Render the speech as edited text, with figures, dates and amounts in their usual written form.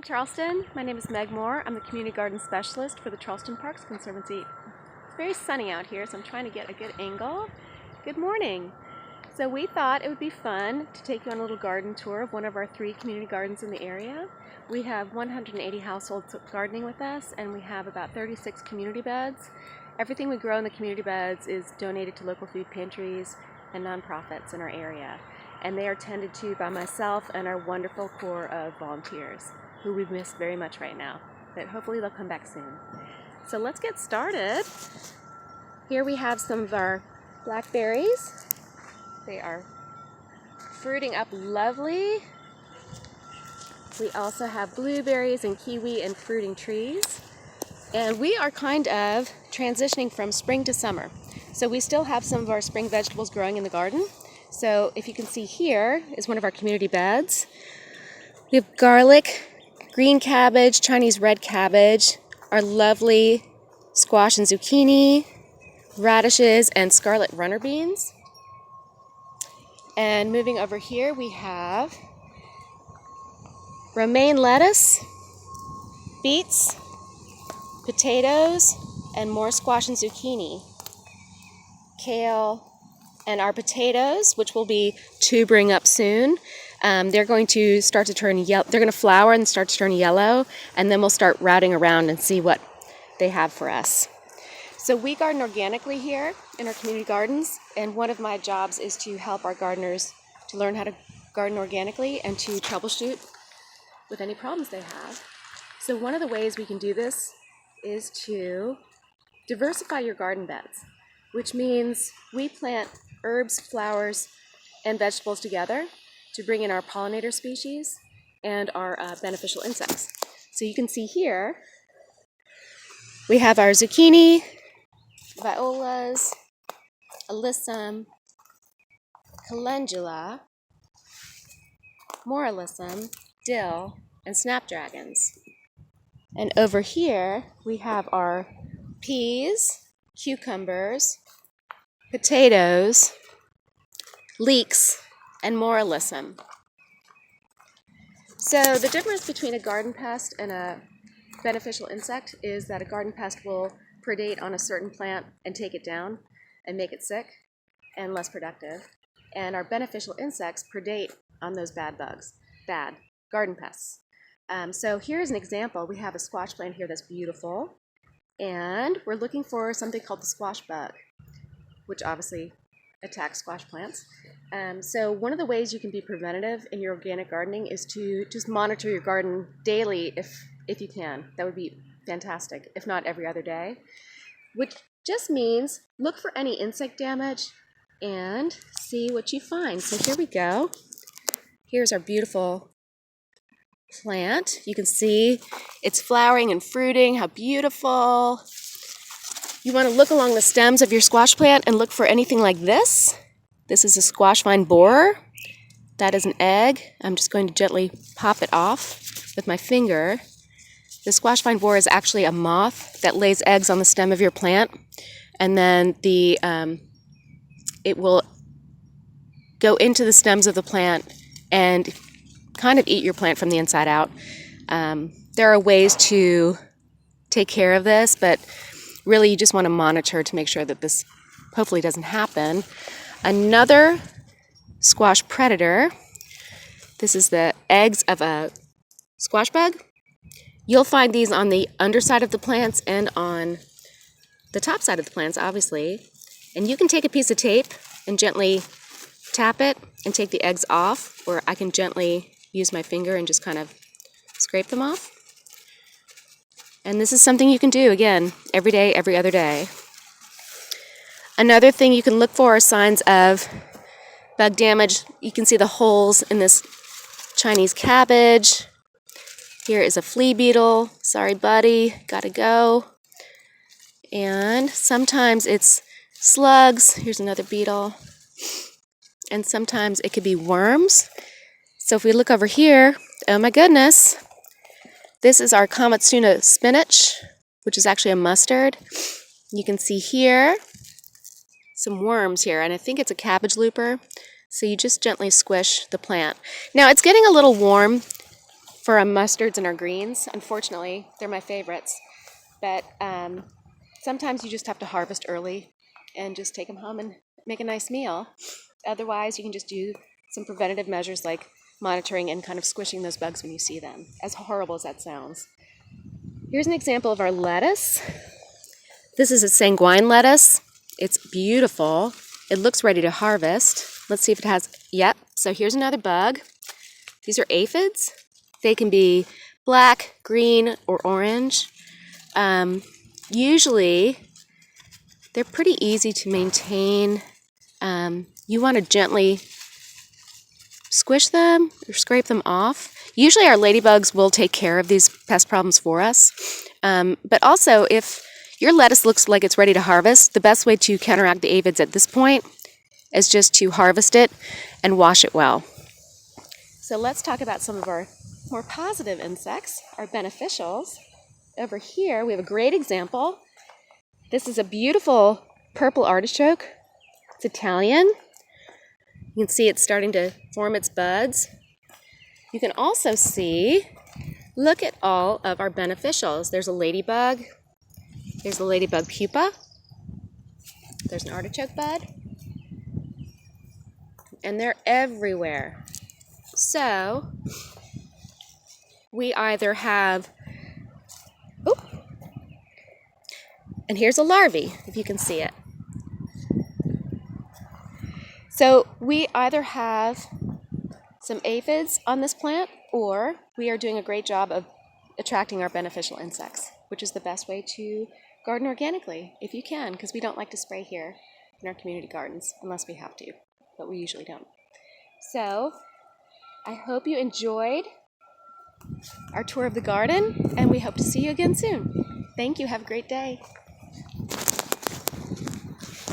Charleston. My name is Meg Moore. I'm the Community Garden Specialist for the Charleston Parks Conservancy. It's very sunny out here, so I'm trying to get a good angle. Good morning. So we thought it would be fun to take you on a little garden tour of one of our 3 community gardens in the area. We have 180 households gardening with us, and we have about 36 community beds. Everything we grow in the community beds is donated to local food pantries and nonprofits in our area. And they are tended to by myself and our wonderful core of volunteers, who we've missed very much right now, but hopefully they'll come back soon. So let's get started. Here we have some of our blackberries. They are fruiting up lovely. We also have blueberries and kiwi and fruiting trees. And we are kind of transitioning from spring to summer. So we still have some of our spring vegetables growing in the garden. So if you can see, here is one of our community beds. We have garlic, green cabbage, Chinese red cabbage, our lovely squash and zucchini, radishes, and scarlet runner beans. And moving over here, we have romaine lettuce, beets, potatoes, and more squash and zucchini, kale, and our potatoes, which will be tubering up soon. They're going to start to turn yellow. They're going to flower and start to turn yellow, and then we'll start routing around and see what they have for us. So we garden organically here in our community gardens, and one of my jobs is to help our gardeners to learn how to garden organically and to troubleshoot with any problems they have. So one of the ways we can do this is to diversify your garden beds, which means we plant herbs, flowers, and vegetables together to bring in our pollinator species and our beneficial insects. So you can see here, we have our zucchini, violas, alyssum, calendula, more alyssum, dill, and snapdragons. And over here, we have our peas, cucumbers, potatoes, leeks, and more alyssum. So the difference between a garden pest and a beneficial insect is that a garden pest will predate on a certain plant and take it down and make it sick and less productive. And our beneficial insects predate on those bad bugs, bad garden pests. So here's an example. We have a squash plant here that's beautiful, and we're looking for something called the squash bug, which obviously attacks squash plants. So one of the ways you can be preventative in your organic gardening is to just monitor your garden daily if you can. That would be fantastic, if not every other day, which just means look for any insect damage and see what you find. So here we go. Here's our beautiful plant. You can see it's flowering and fruiting. How beautiful. You want to look along the stems of your squash plant and look for anything like this. This is a squash vine borer. That is an egg. I'm just going to gently pop it off with my finger. The squash vine borer is actually a moth that lays eggs on the stem of your plant, and then it will go into the stems of the plant and kind of eat your plant from the inside out. There are ways to take care of this, but really you just want to monitor to make sure that this hopefully doesn't happen. Another squash predator, this is the eggs of a squash bug. You'll find these on the underside of the plants and on the top side of the plants, obviously. And you can take a piece of tape and gently tap it and take the eggs off, or I can gently use my finger and just kind of scrape them off. And this is something you can do, again, every day, every other day. Another thing you can look for are signs of bug damage. You can see the holes in this Chinese cabbage. Here is a flea beetle. Sorry, buddy, gotta go. And sometimes it's slugs. Here's another beetle. And sometimes it could be worms. So if we look over here, oh my goodness, this is our Komatsuna spinach, which is actually a mustard. You can see here some worms here, and I think it's a cabbage looper. So you just gently squish the plant. Now it's getting a little warm for our mustards and our greens. Unfortunately, they're my favorites. But sometimes you just have to harvest early and just take them home and make a nice meal. Otherwise, you can just do some preventative measures like monitoring and kind of squishing those bugs when you see them, as horrible as that sounds. Here's an example of our lettuce. This is a sanguine lettuce. It's beautiful. It looks ready to harvest. Let's see if it has, yep. So here's another bug. These are aphids. They can be black, green, or orange. Usually, they're pretty easy to maintain. You want to gently squish them or scrape them off. Usually our ladybugs will take care of these pest problems for us. But also, if your lettuce looks like it's ready to harvest, the best way to counteract the aphids at this point is just to harvest it and wash it well. So let's talk about some of our more positive insects, our beneficials. Over here, we have a great example. This is a beautiful purple artichoke. It's Italian. You can see it's starting to form its buds. You can also see, look at all of our beneficials. There's a ladybug. There's a ladybug pupa. There's an artichoke bud. And they're everywhere. So, we either have, and here's a larvae, if you can see it. So we either have some aphids on this plant, or we are doing a great job of attracting our beneficial insects, which is the best way to garden organically, if you can, because we don't like to spray here in our community gardens, unless we have to, but we usually don't. So I hope you enjoyed our tour of the garden, and we hope to see you again soon. Thank you. Have a great day.